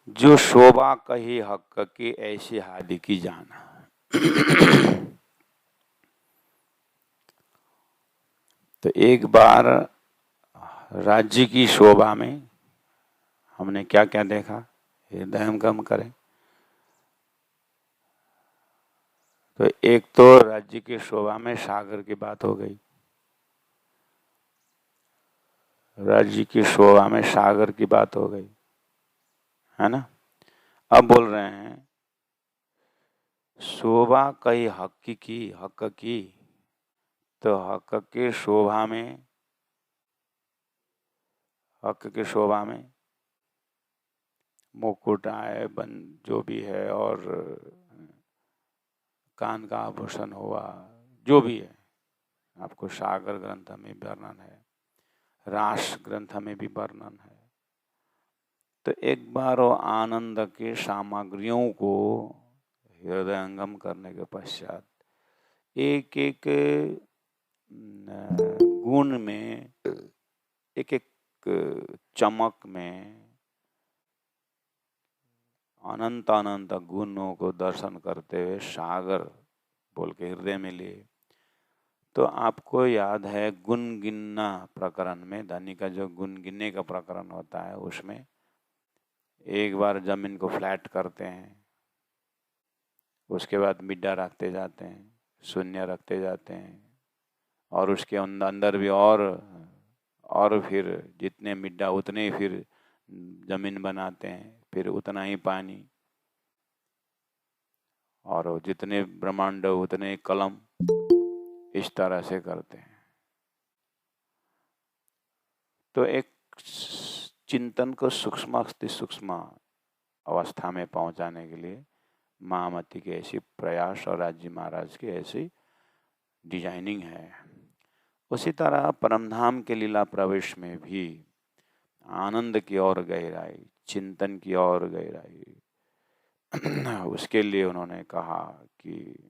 जो शोभा कही हक की ऐसी हादि की जाना। तो एक बार राज्य की शोभा में हमने क्या क्या देखा, हृदयंगम करें। तो एक तो राज्य की शोभा में सागर की बात हो गई, राज्य की शोभा में सागर की बात हो गई, है ना। अब बोल रहे हैं शोभा कई हक की, तो हक की शोभा में, हक की शोभा में मुकुट आए बन जो भी है, और कान का आभूषण हुआ, जो भी है, आपको सागर ग्रंथ में वर्णन है, रास ग्रंथ में भी वर्णन है। तो एक बार वो आनंद के सामग्रियों को हृदयंगम करने के पश्चात एक एक गुण में, एक एक चमक में अनंत अनंत गुणों को दर्शन करते हुए सागर बोल के हृदय में लिए। तो आपको याद है गुण गिनना प्रकरण में, धनी का जो गुण गिनने का प्रकरण होता है, उसमें एक बार जमीन को फ्लैट करते हैं, उसके बाद मिड्डा रखते जाते हैं, शून्य रखते जाते हैं, और उसके अंदर भी और फिर जितने मिड्डा उतने ही फिर जमीन बनाते हैं, फिर उतना ही पानी, और जितने ब्रह्मांड उतने कलम, इस तरह से करते हैं। तो एक चिंतन को सूक्ष्म अवस्था में पहुंचाने के लिए महामती की ऐसी प्रयास और राज्य महाराज की ऐसी डिजाइनिंग है। उसी तरह परमधाम के लीला प्रवेश में भी आनंद की ओर गहराई, चिंतन की ओर गहराई, उसके लिए उन्होंने कहा कि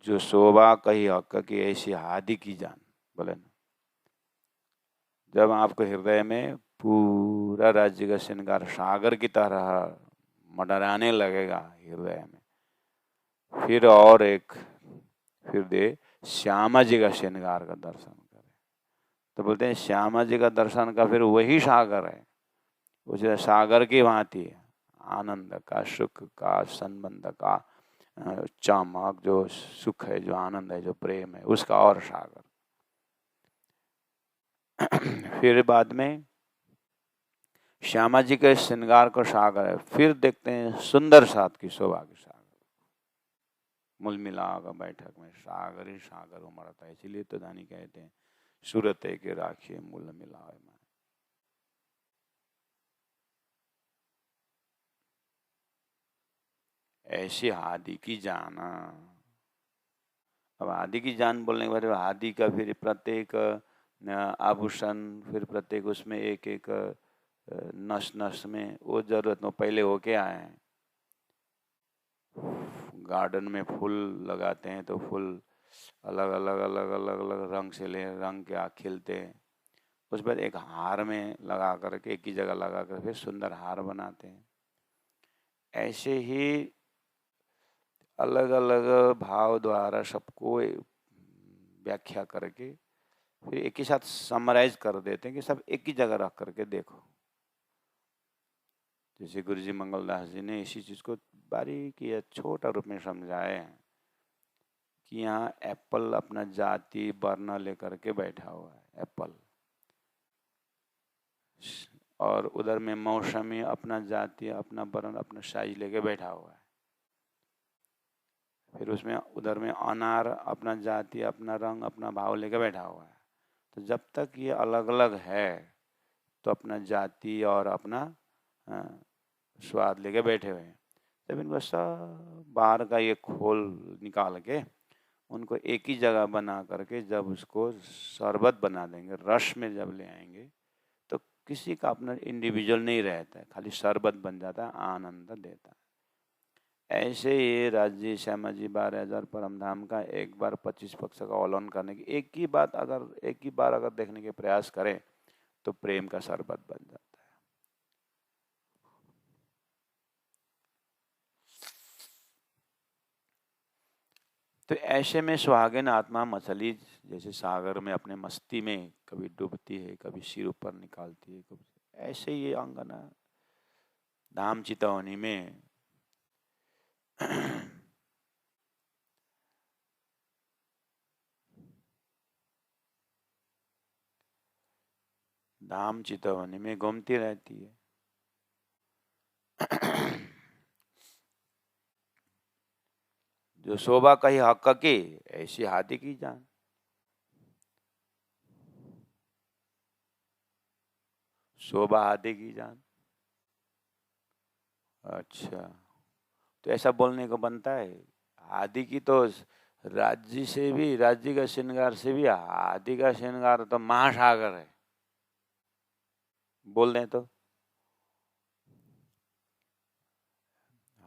जो शोभा कही हक की ऐसी हादि की जान, बोले ना। जब आपको हृदय में पूरा राज्य का श्रृंगार सागर की तरह मडराने लगेगा हृदय में, फिर और एक फिर दे श्यामा जी का श्रृंगार का दर्शन करें। तो बोलते हैं श्यामा जी का दर्शन का फिर वही सागर है, उसे सागर की भांति आनंद का, सुख का, संबंध का चमक, जो सुख है, जो आनंद है, जो प्रेम है, उसका और सागर। फिर बाद में श्यामा जी के श्रृंगार को सागर है, फिर देखते हैं सुंदर साथ की शोभा की सागर, मूल मिलाकर बैठक में सागर ही सागर उमड़ता है। इसीलिए तो दानी कहते हैं सूरत के राखिए मूल मिलावे में। ऐसी हादि की जाना। अब आदि की जान बोलने के बाद आदि का फिर प्रत्येक आभूषण, फिर प्रत्येक उसमें एक एक नस नस में वो जरूरत में पहले होके आए हैं। गार्डन में फूल लगाते हैं तो फूल अलग अलग अलग अलग अलग रंग से ले रंग के खिलते हैं, उस पर एक हार में लगा करके, एक ही जगह लगा कर फिर सुंदर हार बनाते हैं। ऐसे ही अलग अलग भाव द्वारा सबको व्याख्या करके फिर एक ही साथ समराइज कर देते हैं कि सब एक ही जगह रख करके देखो। जैसे गुरु जी मंगलदास जी ने इसी चीज को बारीकी या छोटा रूप में समझाए हैं कि यहाँ एप्पल अपना जाति वर्ण लेकर के बैठा हुआ है, एप्पल, और उधर में मौसमी अपना जाति, अपना वर्ण, अपना साइज लेके बैठा हुआ है। फिर उसमें उधर में अनार अपना जाति, अपना रंग, अपना भाव लेके बैठा हुआ है। तो जब तक ये अलग अलग है तो अपना जाति और अपना स्वाद लेके बैठे हुए हैं। जब इनको सब बाहर का ये खोल निकाल के उनको एक ही जगह बना करके जब उसको शरबत बना देंगे, रस में जब ले आएंगे, तो किसी का अपना इंडिविजुअल नहीं रहता है, खाली शरबत बन जाता है, आनंद देता है। ऐसे ही राज्य श्यामा जी 12,000 परम धाम का एक बार 25 पक्ष का अवलोकन करने की एक ही बार अगर देखने के प्रयास करें तो प्रेम का शरबत बन जाता है। तो ऐसे में सुहागिन आत्मा मछली जैसे सागर में अपने मस्ती में कभी डूबती है, कभी सिर ऊपर निकालती है, कभी ऐसे ही ये अंगना धाम चितौनी में धाम चितौनी में घूमती रहती है। जो शोभा कही हक की ऐसी हाथी की जान। शोभा हाथी की जान। अच्छा, तो ऐसा बोलने को बनता है। हाथी की तो राज्य का श्रृंगार से भी हाथी का श्रृंगार तो महासागर है, बोल दें तो।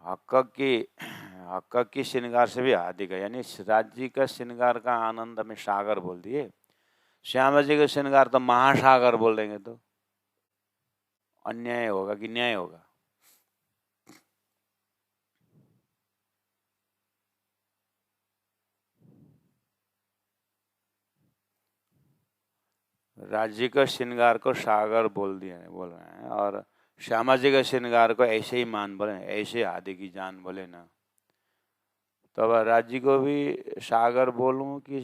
हक की श्रृंगार से भी हाथी का, यानी राज्य का श्रृंगार का आनंद में सागर बोल दिए। श्यामा जी का श्रृंगार तो महासागर बोल देंगे तो अन्याय होगा कि न्याय होगा? राज्य का श्रृंगार को सागर बोल रहे हैं और श्यामा जी का श्रृंगार को ऐसे ही मान बोले, ऐसे हाथी की जान बोले ना। तो अब राज्य को भी सागर बोलूं कि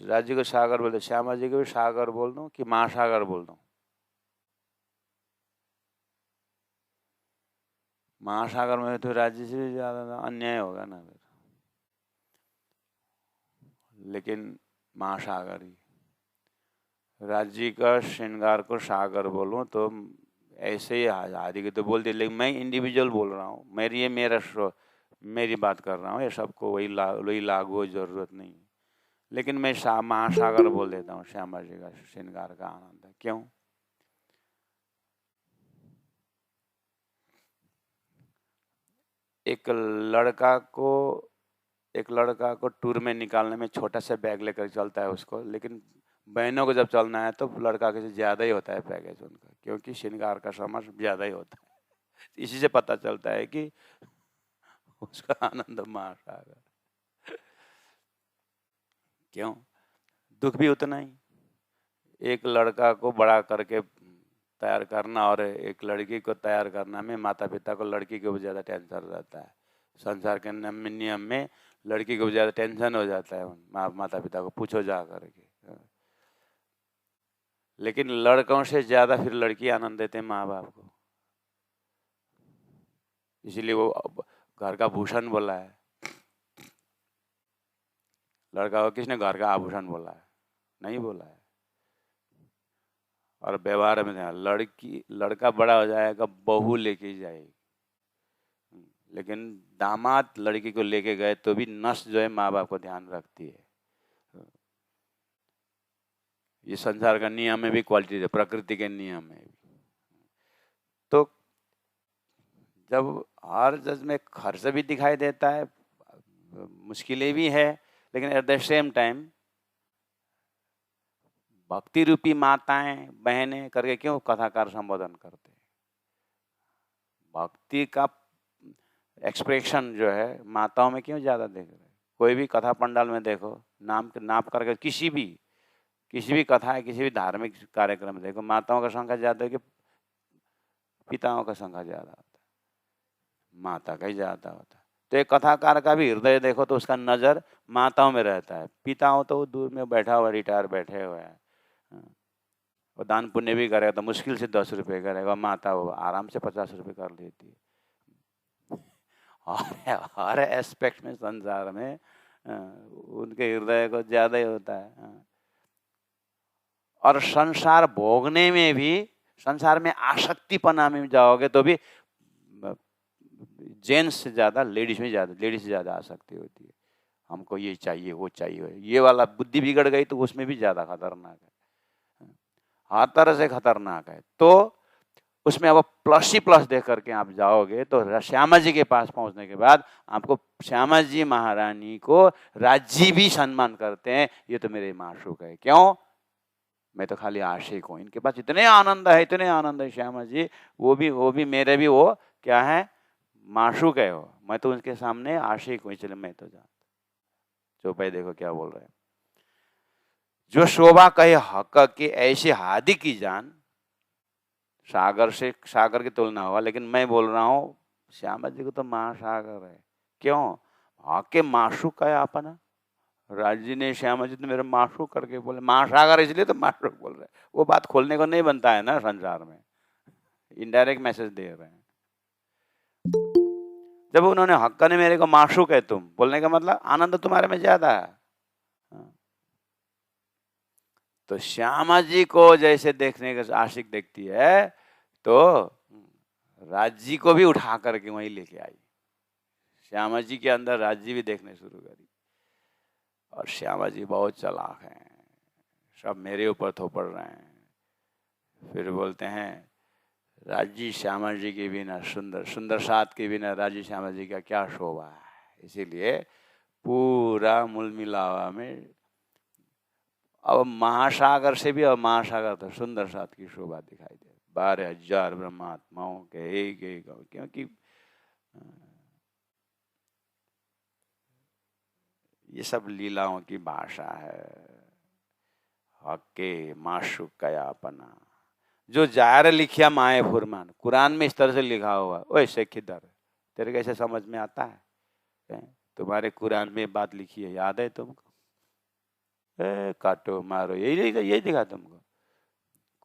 राज्य को सागर बोले, श्यामा जी को भी सागर बोल दूं कि महासागर बोल दूं? महासागर में तो राज्य से भी ज्यादा अन्याय होगा ना फिर। लेकिन महासागर ही, राज्य का श्रृंगार को सागर बोलूं तो ऐसे ही हाथी की तो बोल दिया, लेकिन मैं इंडिविजुअल बोल रहा हूँ, मेरी बात कर रहा हूँ, ये सबको वही लागू हो, जरूरत नहीं। लेकिन मैं महासागर बोल देता हूँ, श्यामा जी का श्रृंगार का आनंद है। क्यों? एक लड़का को टूर में निकालने में छोटा सा बैग लेकर चलता है उसको, लेकिन बहनों को जब चलना है तो लड़का के ज्यादा ही होता है पैकेज उनका, क्योंकि श्रृंगार का सामान ज्यादा ही होता है। इसी से पता चलता है कि उसका आनंद महासागर। क्यों? दुख भी उतना ही। एक लड़का को बड़ा करके तैयार करना और एक लड़की को तैयार करना में माता पिता को लड़की को ज्यादा टेंशन रहता है। संसार के नियम में लड़की को ज्यादा टेंशन हो जाता है, माता पिता को पूछो जा करके। लेकिन लड़कों से ज्यादा फिर लड़की आनंद देते हैं माँ बाप को, इसीलिए वो घर का भूषण बोला है। लड़का को किसने घर का आभूषण बोला है? नहीं बोला है। और व्यवहार में लड़का बड़ा हो जाएगा, बहू लेके जाएगी, लेकिन दामाद लड़की को लेके गए तो भी नस जो है माँ बाप को ध्यान रखती है। ये संसार का नियम में भी क्वालिटी है, प्रकृति के नियम में भी। तो जब हर चीज में खर्च भी दिखाई देता है, मुश्किलें भी है, लेकिन एट द सेम टाइम भक्ति रूपी माताएं बहनें करके क्यों कथाकार संबोधन करते हैं? भक्ति का एक्सप्रेशन जो है माताओं में क्यों ज्यादा देख रहे हैं? कोई भी कथा पंडाल में देखो, नाप करके किसी भी कथा है, किसी भी धार्मिक कार्यक्रम में देखो, माताओं का संख्या ज्यादा है कि पिताओं का संख्या ज्यादा होता है? माता का ही ज्यादा होता है। तो एक कथाकार का भी हृदय देखो तो उसका नजर माताओं में रहता है। पिताओं तो दूर में बैठा हुआ, रिटायर बैठे हुए हैं, वो दान पुण्य भी करेगा तो मुश्किल से 10 रुपये करेगा, माता वो आराम से 50 रुपये कर लेती है। हर एस्पेक्ट में संसार में उनके हृदय को ज्यादा ही होता है। और संसार भोगने में भी, संसार में आसक्तिपना में जाओगे तो भी जेंट्स से ज्यादा लेडीज से ज्यादा आसक्ति होती है। हमको ये चाहिए, वो चाहिए, ये वाला बुद्धि बिगड़ गई तो उसमें भी ज्यादा खतरनाक है, हर तरह से खतरनाक है। तो उसमें अब प्लस ही प्लस देख करके आप जाओगे तो श्यामा जी के पास पहुंचने के बाद आपको श्यामा जी महारानी को राज्य भी सम्मान करते हैं, ये तो मेरे माशूक है। क्यों? मैं तो खाली आशिक हूँ, इनके पास इतने आनंद है श्यामा जी, वो भी मेरे भी वो क्या है, माशूक है वो, मैं तो उनके सामने आशिक हूँ, इसलिए मैं तो जानता। चौपाई देखो क्या बोल रहे हैं, जो शोभा कहे हक की ऐसी हादी की जान, सागर से सागर की तुलना हुआ, लेकिन मैं बोल रहा हूँ श्यामा जी को तो महासागर है। क्यों? हक माशूक है अपना, राजी ने श्यामा जी तो मेरे माशूक करके बोले, महासागर इसलिए तो माशूक बोल रहे, वो बात खोलने को नहीं बनता है ना संसार में, इनडायरेक्ट मैसेज दे रहे हैं। जब उन्होंने हक्का ने मेरे को माशूक है तुम बोलने का मतलब आनंद तुम्हारे में ज्यादा है। तो श्यामा जी को जैसे देखने का आशिक देखती है, तो राज्य को भी उठा करके वहीं लेके आई, श्यामा जी के अंदर राज्य भी देखने शुरू करी। और श्यामा जी बहुत चालाक हैं, सब मेरे ऊपर थोपड़ रहे हैं। फिर बोलते हैं राजी श्यामा जी के बिना सुंदर, सुंदर साथ के बिना राजी श्यामा जी का क्या शोभा है। इसीलिए पूरा मूल मिलावा में अब महासागर से भी, अब महासागर तो सुंदर साथ की शोभा दिखाई दे, 12,000 ब्रह्मात्माओं के एक एक, क्योंकि ये सब लीलाओं की भाषा है। हके माशुक कया अपना, जो जार लिखिया माए फुरमान, कुरान में इस तरह से लिखा हुआ, ओए शेख किधर तेरे कैसे समझ में आता है? तुम्हारे कुरान में बात लिखी है, याद है तुमको? काटो मारो, यही दिखा तुमको,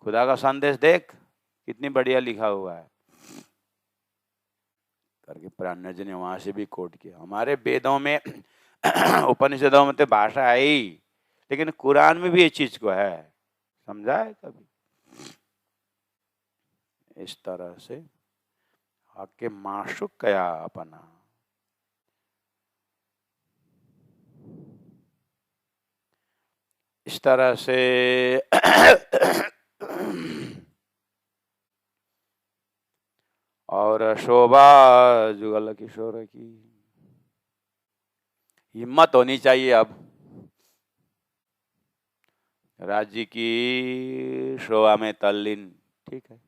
खुदा का संदेश देख कितनी बढ़िया लिखा हुआ है करके प्राण्य जी ने वहां से भी कोट किया। हमारे वेदों में उपनिषदों में तो भाषा आई, लेकिन कुरान में भी ये चीज को है, समझा है कभी? इस तरह से हके माशुक कया अपना, इस तरह से और शोभा जुगल किशोर की हिम्मत होनी चाहिए। अब राज्य की शोभा में तल्लीन, ठीक है,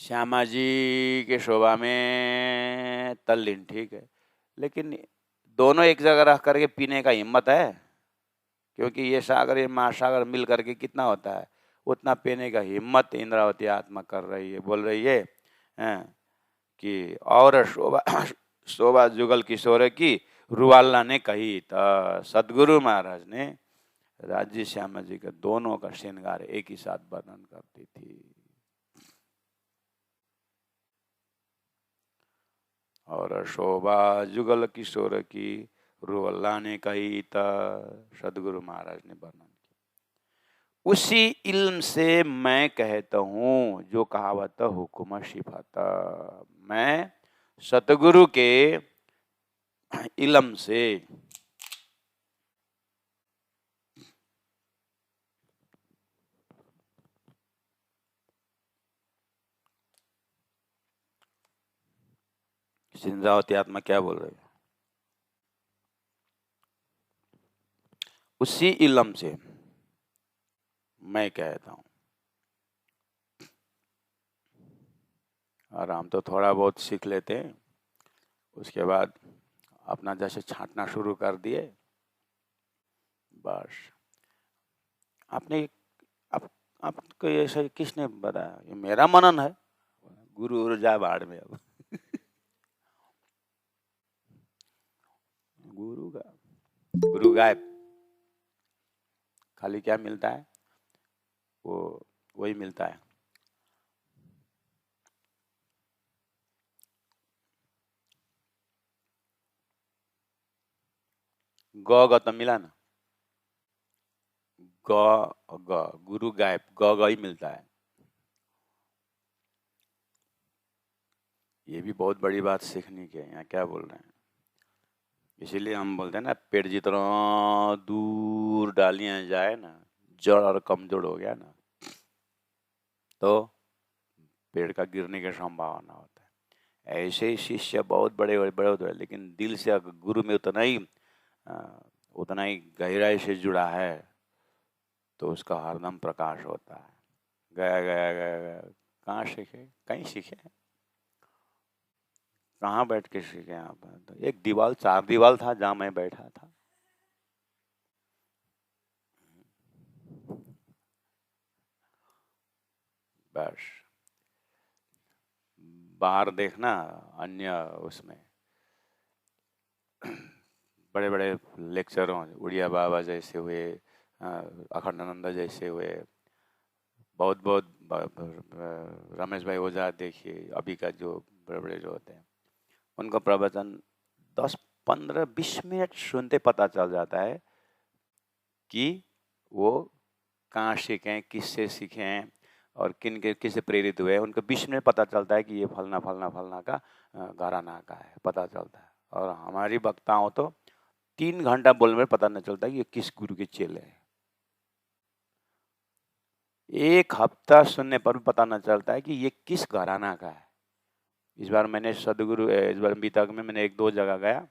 श्यामा जी के शोभा में तल्लीन, ठीक है, लेकिन दोनों एक जगह रख करके पीने का हिम्मत है? क्योंकि ये सागर ये महासागर मिल करके कितना होता है, उतना पीने का हिम्मत इंद्रावती आत्मा कर रही है, बोल रही है कि और शोभा शोभा जुगल किशोर की रुवाला ने कही। तो सदगुरु महाराज ने राज्य श्यामा जी के दोनों का श्रृंगार एक ही साथ वर्णन करती थी। और शोभा जुगल किशोर की रुवाला ने कही, तो सदगुरु महाराज ने वर्णन किया। उसी इल्म से मैं कहता हूं जो कहावत हुक्म सिफात, मैं सतगुरु के इल्म से सिंद्रावती आत्मा क्या बोल रही है? उसी इल्म से मैं कहता हूं। और हम तो थोड़ा बहुत सीख लेते हैं, उसके बाद अपना जैसे छांटना शुरू कर दिए, बस। आपने आपको ऐसा किसने बताया? ये मेरा मनन है, गुरु जा बाढ़ में। अब गुरु गायब, खाली क्या मिलता है? वो वही मिलता है। ग तो मिला ना, गुरु गायब, ग ही मिलता है। ये भी बहुत बड़ी बात सीखने की है। यहाँ क्या बोल रहे हैं? इसीलिए हम बोलते हैं ना, पेड़ जितना दूर डालियां जाए ना, जड़ और कमजोर हो गया ना, तो पेड़ का गिरने की संभावना होता है। ऐसे ही शिष्य बहुत बड़े बड़े होते हैं, लेकिन दिल से अगर गुरु में उतना ही गहराई से जुड़ा है तो उसका हरदम प्रकाश होता है। गया गया गया गया, कहाँ सीखे, कहीं सीखे, कहाँ बैठ के सीखे आप? तो एक दीवार, 4 दीवार था जहाँ मैं बैठा था। बस बाहर देखना अन्य उसमें बड़े बड़े लेक्चरों, उड़िया बाबा जैसे हुए, अखंडानंद जैसे हुए, बहुत बहुत रमेश भाई ओझा देखिए, अभी का जो बड़े बड़े जो होते हैं, उनका प्रवचन 10-15-20 मिनट सुनते पता चल जाता है कि वो कहाँ सीखे, किससे सीखे और किससे प्रेरित हुए। उनको 20 मिनट पता चलता है कि ये फलना फलना फलना का घराना का है, पता चलता है। और हमारी वक्ताओं तो 3 घंटा बोलने में पता नहीं चलता कि ये किस गुरु के चेले हैं। 1 हफ्ता सुनने पर भी पता न चलता है कि ये किस घराना का है। इस बार मैंने सदगुरु, इस बार बीतक में मैंने 1-2 जगह गया,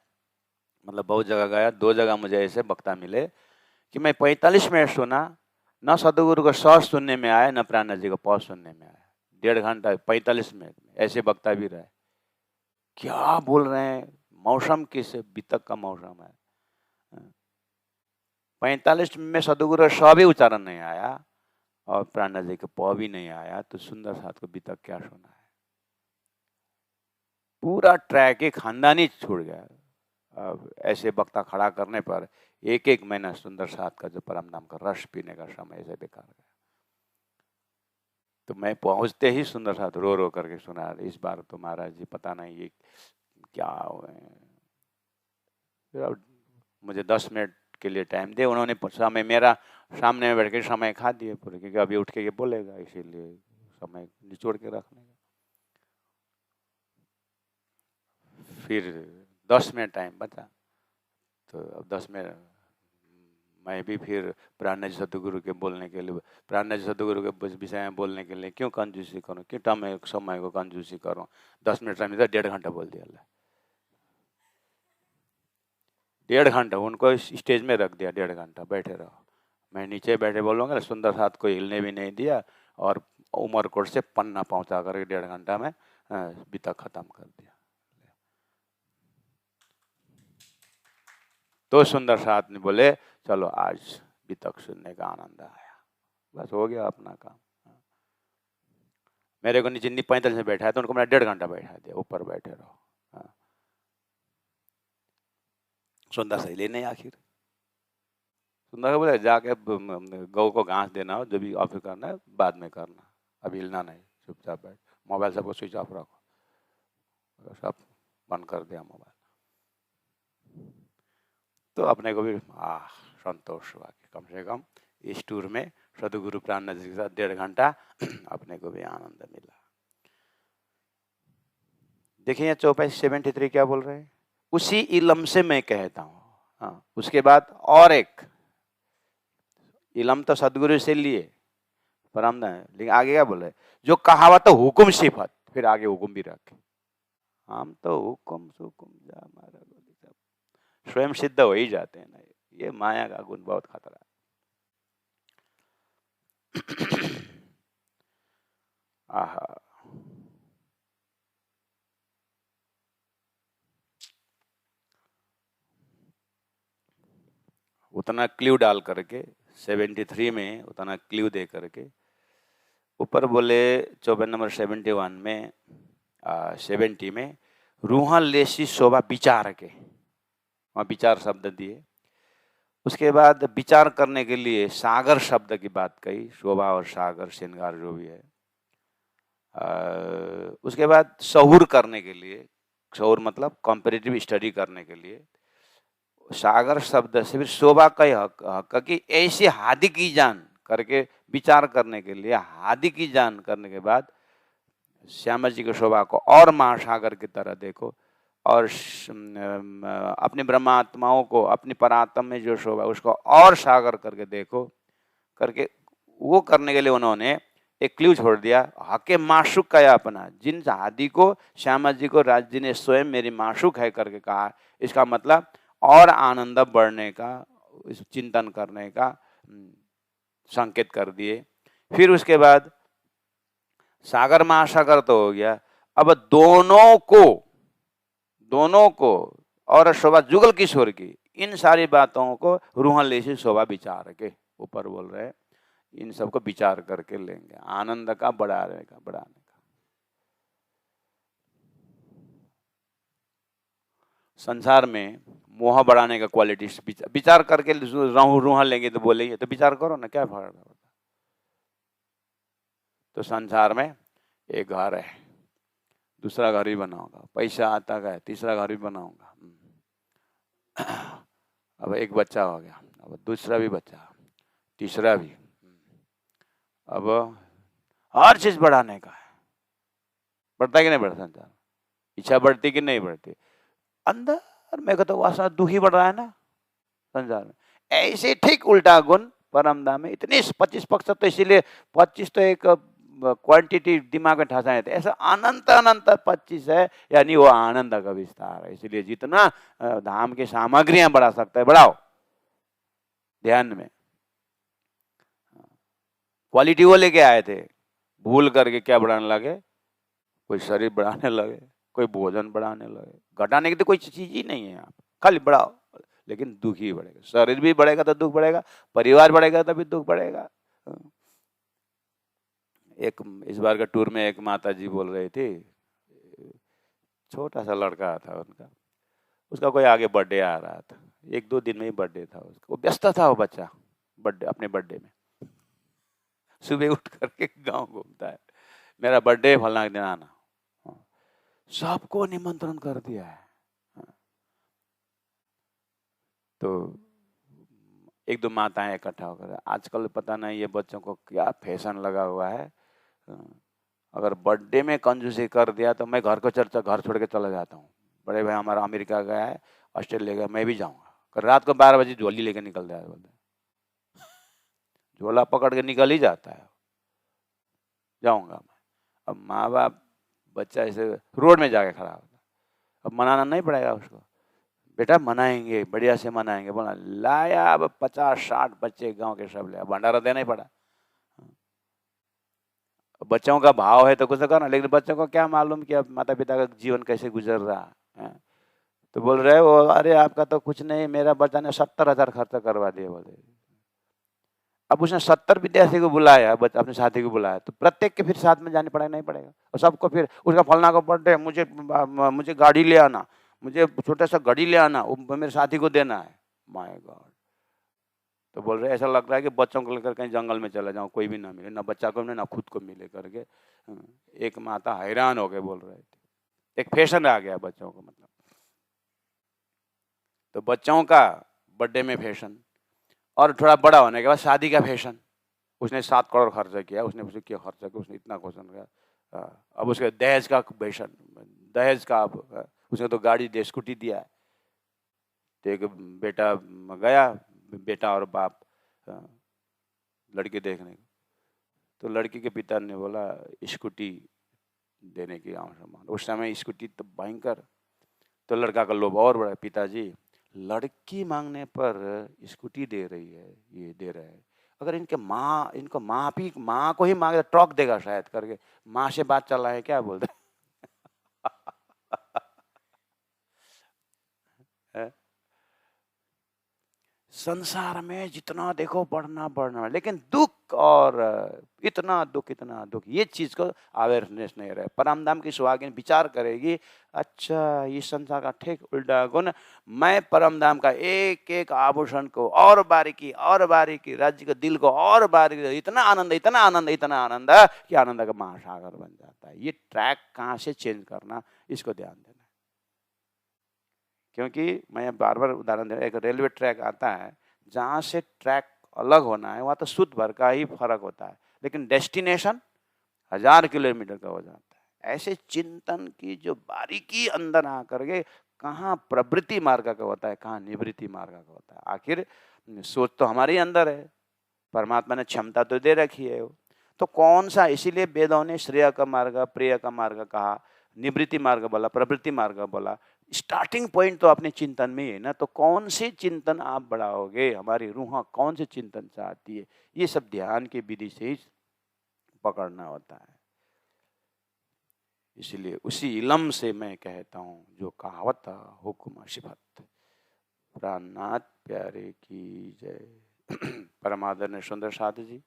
मतलब बहुत जगह गया, 2 जगह मुझे ऐसे वक्ता मिले कि मैं 45 मिनट सुना, न सदगुरु का सौ सुनने में आया, न प्राणा जी का पौ सुनने में आया। 1.5 घंटा 45 मिनट में ऐसे वक्ता भी रहे। क्या बोल रहे हैं, मौसम किस बीतक का मौसम है। 45 में सदगुरु सौ भी उच्चारण नहीं आया और प्राणा जी का पौ भी नहीं आया, तो सुंदर साथ को बीतक क्या सुना है। पूरा ट्रैक एक खानदानी छूट गया। अब ऐसे वक्ता खड़ा करने पर 1-1 महीना सुंदर साथ का जो परम नाम का रस पीने का समय ऐसे बेकार गया। तो मैं पहुंचते ही सुंदर साथ रो रो करके सुना, इस बार तो महाराज जी पता नहीं ये क्या हुए, मुझे 10 मिनट के लिए टाइम दे। उन्होंने समय मेरा सामने में बैठ के समय खा दिए पूरे, क्योंकि अभी उठ के बोलेगा, इसीलिए समय निचोड़ के रखने का। फिर 10 मिनट टाइम बचा, तो अब 10 मिनट मैं भी फिर प्राणजी सदगुरु के बोलने के लिए, प्राणजी सदगुरु के विषय में बोलने के लिए क्यों कंजूसी करूँ, क्यों समय को कंजूसी करूँ। 10 मिनट टाइम था, 1.5 घंटा बोल दिया। 1.5 घंटा उनको स्टेज में रख दिया, 1.5 घंटा बैठे रहो। मैं नीचे बैठे बोलूँगा, सुंदर साथ को हिलने भी नहीं दिया और उमरकोट से पन्ना पहुँचा करके 1.5 घंटा में बीता खत्म कर दिया। तो सुंदर साथ ने बोले चलो आज बीतक सुनने का आनंद आया, बस हो गया अपना काम। मेरे को नीचे 45 में बैठा है, तो उनको मैंने 1.5 घंटा बैठा दिया, ऊपर बैठे रहो। सुंदर सही लेने आखिर सुंदर बोले जाके गौ को घास देना हो, जो भी ऑफिस करना है बाद में करना, अभी हिलना नहीं, चुपचाप बैठ, मोबाइल सबको स्विच ऑफ रखो, सब बंद कर दिया मोबाइल। तो अपने को भी संतोष हुआ कि कम से कम इस टूर में सदगुरु प्राणनाथ जी के साथ 1.5 घंटा अपने को भी आनंद मिला। देखिए यहाँ चौपाई 73 क्या बोल रहे हैं, उसी इलम से मैं कहता हूँ। हाँ, उसके बाद और एक इलम तो सदगुरु से लिए परम, लेकिन आगे क्या बोल रहे, जो कहावत तो हुकुम सिफत, फिर आगे हुकुम भी रखे। हम तो हुकुम सुकुम जा मारा सब स्वयं सिद्ध हो ही जाते हैं ना, ये माया का गुण बहुत खतरा है। आहा, उतना क्ल्यू डाल करके 73 में उतना क्ल्यू दे करके ऊपर बोले 54 नंबर 71 में 70 में रूहा लेसी शोभा विचार के, वहाँ विचार शब्द दिए। उसके बाद विचार करने के लिए सागर शब्द की बात कही, शोभा और सागर श्रृंगार जो भी है। उसके बाद सहूर करने के लिए, सहूर मतलब कॉम्परेटिव स्टडी करने के लिए सागर शब्द से फिर शोभा का हक की ऐसी हादि की जान करके विचार करने के लिए हादि की जान करने के बाद श्यामा जी की शोभा को और महासागर की तरह देखो और अपनी ब्रह्मात्माओं को अपनी परात्मा में जो शोभा उसको और सागर करके देखो करके, वो करने के लिए उन्होंने एक क्लू छोड़ दिया, हके माशुक का या अपना, जिन आदि को श्यामा जी को राज जी ने स्वयं मेरी माशुक है करके कहा, इसका मतलब और आनंद बढ़ने का, इस चिंतन करने का संकेत कर दिए। फिर उसके बाद सागर महासागर तो हो गया, अब दोनों को और शोभा जुगल किशोर की, इन सारी बातों को रूहन से शोभा विचार के ऊपर बोल रहे हैं, इन सबको विचार करके लेंगे आनंद का बढ़ाने का। संसार में मोह बढ़ाने का क्वालिटी विचार करके रूहन लेंगे तो बोलेंगे, तो विचार करो ना, क्या फर्क होता। तो संसार में एक घर है, दूसरा घर भी बनाऊंगा, पैसा आता गया, तीसरा घर भी बनाऊंगा, अब एक बच्चा हो गया, अब दूसरा भी बच्चा, तीसरा भी, अब हर चीज बढ़ाने का है। बढ़ता है कि नहीं बढ़ता संसार? इच्छा बढ़ती कि नहीं बढ़ती? अंदर मेरे को तो वासना दुखी बढ़ रहा है ना संसार में। ऐसे ठीक उल्टा गुण परम धाम में इतने 25%, तो इसीलिए 25 तो एक क्वांटिटी दिमाग में ठसाए थे, ऐसा अनंत अनंत 25 है, यानी वो आनंद का विस्तार है। इसलिए जितना धाम की सामग्रियां बढ़ा सकते हैं बढ़ाओ, ध्यान में। क्वालिटी वो लेके आए थे, भूल करके क्या बढ़ाने लगे? कोई शरीर बढ़ाने लगे, कोई भोजन बढ़ाने लगे। घटाने की तो कोई चीज ही नहीं है, आप खाली बढ़ाओ, लेकिन दुख ही बढ़ेगा। शरीर भी बढ़ेगा तो दुख बढ़ेगा, परिवार बढ़ेगा तभी दुख बढ़ेगा। एक इस बार का टूर में एक माता जी बोल रही थी, छोटा सा लड़का था उनका, उसका कोई आगे बर्थडे आ रहा था, 1-2 दिन में ही बर्थडे था उसका, वो व्यस्त था वो बच्चा बर्थडे, अपने बर्थडे में सुबह उठ करके गांव घूमता है, मेरा बर्थडे फलना दिन आना, सबको निमंत्रण कर दिया है। तो 1-2 माताएं इकट्ठा होकर, आजकल पता नहीं ये बच्चों को क्या फैशन लगा हुआ है, अगर बर्थडे में कंजूसी कर दिया तो मैं घर छोड़ के चला जाता हूँ। बड़े भाई हमारा अमेरिका गया है, ऑस्ट्रेलिया गया, मैं भी जाऊँगा। रात को 12 बजे झोली लेके निकल जाए, बोलते झोला पकड़ के निकल ही जाता है, जाऊँगा मैं। अब माँ बाप, बच्चा ऐसे रोड में जाके खड़ा होता, अब मनाना नहीं पड़ेगा उसको, बेटा मनाएंगे, बढ़िया से मनाएंगे। बोला लाया, अब 50-60 बच्चे गांव के सब ले, भंडारा देना ही पड़ा। बच्चों का भाव है तो कुछ करना, लेकिन बच्चों को क्या मालूम कि अब माता पिता का जीवन कैसे गुजर रहा है। तो बोल रहे वो, अरे आपका तो कुछ नहीं, मेरा बच्चा ने 70,000 खर्च करवा दिए बोले। अब उसने 70 विद्यार्थी को बुलाया, अपने साथी को बुलाया, तो प्रत्येक के फिर साथ में जाने पड़ेगा नहीं पड़ेगा? और सबको फिर उसका फलना को बर्थडे, मुझे गाड़ी ले आना, मुझे छोटा सा घड़ी ले आना, वो मेरे साथी को देना है। My God. तो बोल रहे ऐसा लग रहा है कि बच्चों को लेकर कहीं जंगल में चला जाऊं, कोई भी ना मिले, ना बच्चा को मिले ना खुद को मिले करके। एक माता हैरान हो गए, बोल रहे थे एक फैशन आ गया बच्चों को, मतलब तो बच्चों का बर्थडे में फैशन, और थोड़ा बड़ा होने के बाद शादी का फैशन। उसने 7 करोड़ खर्चा किया, उसने क्या खर्चा किया, उसने इतना क्वेश्चन किया। अब उसके दहेज का फैशन, दहेज का, अब उसने तो गाड़ी दे, स्कूटी दिया है। तो एक बेटा गया, बेटा और बाप लड़की देखने को, तो लड़की के पिता ने बोला स्कूटी देने की आवश्यकता। उस समय स्कूटी तो भयंकर, तो लड़का का लोभ और बड़ा, पिताजी लड़की मांगने पर स्कूटी दे रही है, ये दे रहे हैं, अगर इनको माँ को ही मांगे तो ट्रक देगा शायद करके, माँ से बात चल रहा है क्या बोलते संसार में जितना देखो बढ़ना, लेकिन दुख और इतना दुख, ये चीज को अवेयरनेस नहीं रहे। परमधाम की सुहागिन विचार करेगी, अच्छा इस संसार का ठीक उल्टा गुण, मैं परमधाम का एक एक आभूषण को और बारीकी राज्य के दिल को और बारीकी, इतना आनंद कि आनंद का महासागर बन जाता है। ये ट्रैक कहाँ से चेंज करना, इसको ध्यान देना। क्योंकि मैं बार बार उदाहरण दे रहा हूँ, एक रेलवे ट्रैक आता है, जहाँ से ट्रैक अलग होना है वहाँ तो शुद्ध भर का ही फर्क होता है, लेकिन डेस्टिनेशन 1000 किलोमीटर का हो जाता है। ऐसे चिंतन की जो बारीकी अंदर आकर के, कहाँ प्रवृत्ति मार्ग का होता है, कहाँ निवृत्ति मार्ग का होता है। आखिर सोच तो हमारे अंदर है, परमात्मा ने क्षमता तो दे रखी है। तो कौन सा, इसीलिए वेदों ने श्रेय का मार्ग, प्रेय का मार्ग कहा, निवृत्ति मार्ग बोला, प्रवृत्ति मार्ग बोला। स्टार्टिंग पॉइंट तो अपने चिंतन में ही है ना। तो कौन से चिंतन आप बढ़ाओगे, हमारी रूह कौन से चिंतन चाहती है, ये सब ध्यान की विधि से ही पकड़ना होता है। इसलिए उसी इलम से मैं कहता हूँ, जो कहावत हुक्म सिफत। प्राणनाथ प्यारे की जय। परमादरणीय सुंदर साथ जी,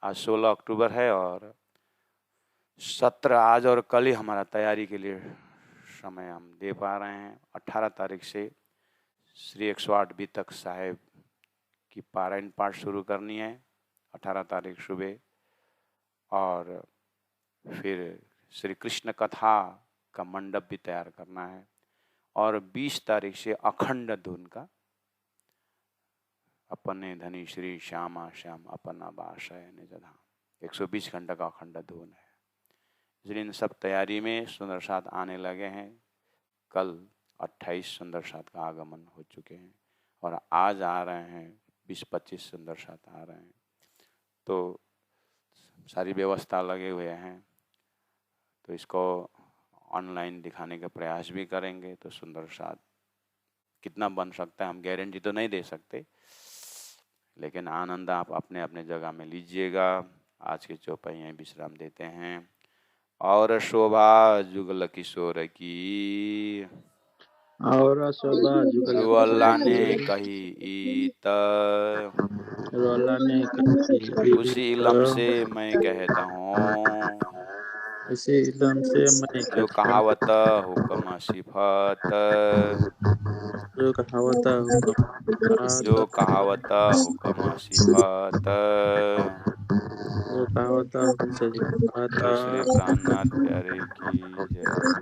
आज 16 अक्टूबर है और सत्र आज और कल ही हमारा तैयारी के लिए समय हम दे पा रहे हैं। 18 तारीख से श्री 108 बीतक साहेब की पारायण पाठ शुरू करनी है, 18 तारीख सुबह, और फिर श्री कृष्ण कथा का मंडप भी तैयार करना है, और 20 तारीख से अखंड धुन का अपने धनी श्री श्यामा श्याम अपना बाशय निज धाम, 120 घंटा का अखंड धुन है। इसलिए इन सब तैयारी में सुंदर साथ आने लगे हैं। कल 28 सुंदर साथ का आगमन हो चुके हैं और आज आ रहे हैं 20-25 सुंदर साथ आ रहे हैं। तो सारी व्यवस्था लगे हुए हैं, तो इसको ऑनलाइन दिखाने का प्रयास भी करेंगे। तो सुंदर साथ कितना बन सकता है हम गारंटी तो नहीं दे सकते, लेकिन आनंद आप अपने अपने जगह में लीजिएगा। आज के चौपाई यहीं विश्राम देते हैं। और शोभा जुगल किशोर की, और शोभा जुगल रुअल्लाह ने कही ईत, रुअल्लाह ने कही उसी इलम से मैं कहता हूँ, इसी इलम से मैं जो कहावत हुक्म सिफत, जो कहावत जो कहावत हुक्म सिफत, जो कहावत बोले श्री प्राणनाथ प्यारे की जय।